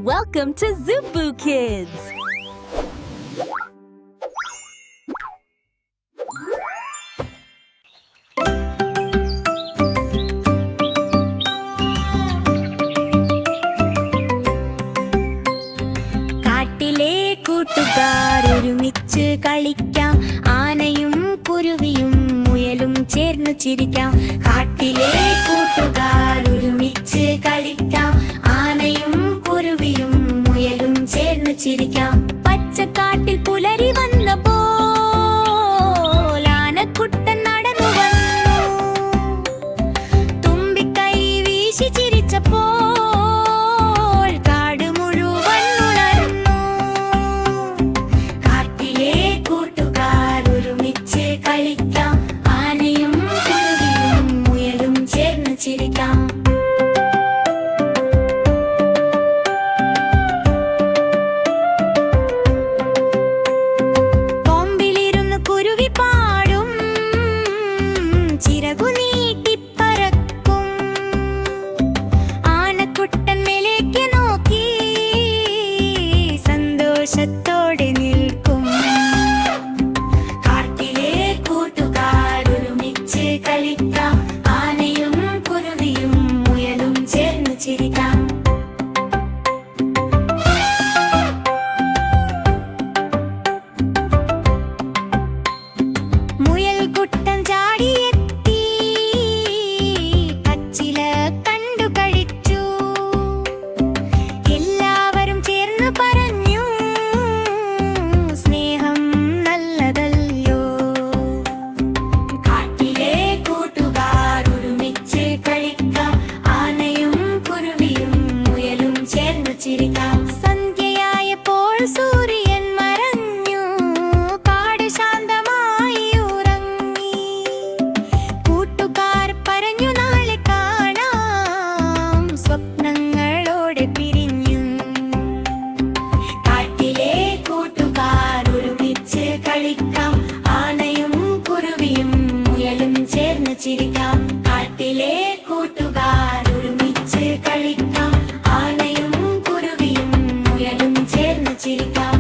Welcome to Zubu Kids! കാട്ടിലെ കൂട്ടുകാർ ഒരുമിച്ച് കളിക്കാം, ആനയും കുരുവിയും മുയലും ചേർന്നു ചിരിക്കാം. കാട്ടിലെ കൂട്ടുകാർ ഒരുമിച്ച് കളിക്കാം, ആനയും കുരുവിയും മുയലും ചേർന്നു ചിരിക്കാം. പച്ചക്കാട്ടിൽ പുലരി വന്നപ്പോൾ ആനക്കുട്ടൻ നടന്നു വന്നു. തുമ്പിക്കൈ വീശി ചിരിച്ചപ്പോൾ കാട് മുഴുവൻ ഉണർന്നു. കാട്ടിലെ കൂട്ടുകാർ ഒരുമിച്ച് കളിക്കാം, ആനയും കുരുവിയും മുയലും ചേർന്ന് ചിരിക്കാം. കൊമ്പിലിരുന്ന് കുരുവി പാടും, ചിറകു നീട്ടിപ്പറക്കും. ആനക്കുട്ടൻ മേലേക്ക് നോക്കി സന്തോഷത്തോടെ നിൽക്കും. കാട്ടിലെ കൂട്ടുകാർ ഒരുമിച്ച് കളിക്കാം, ആനയും കുരുവിയും മുയലും ചേർന്ന് ചിരിക്കാം. മുയൽക്കുട്ടൻ ചാടിയെത്തി, പച്ചില കണ്ടു കഴിച്ചു. എല്ലാവരും ചേർന്ന് പറഞ്ഞു, സ്നേഹം നല്ലതല്ലോ. കാട്ടിലെ കൂട്ടുകാർ ഒരുമിച്ച് കളിക്കാം, ആനയും കുരുവിയും മുയലും ചേർന്ന് ചിരിക്കാം. സന്ധ്യയായപ്പോൾ സൂര്യൻ മറഞ്ഞു, കാട് ശാന്തമായി ഉറങ്ങി. കൂട്ടുകാർ പറഞ്ഞു നാളെ കാണാം, സ്വപ്നങ്ങളോടെ പിരിഞ്ഞു. കാട്ടിലെ കൂട്ടുകാർ ഒരുമിച്ച് കളിക്കാം, ആനയും കുരുവിയും മുയലും ചേർന്ന് ചിരിക്കാം. കാട്ടിലെ കൂട്ടുകാർ ഒരുമിച്ച് കളിക്കാം, ആനയും കുരുവിയും മുയലും ചേർന്ന് ചിരിക്കാം.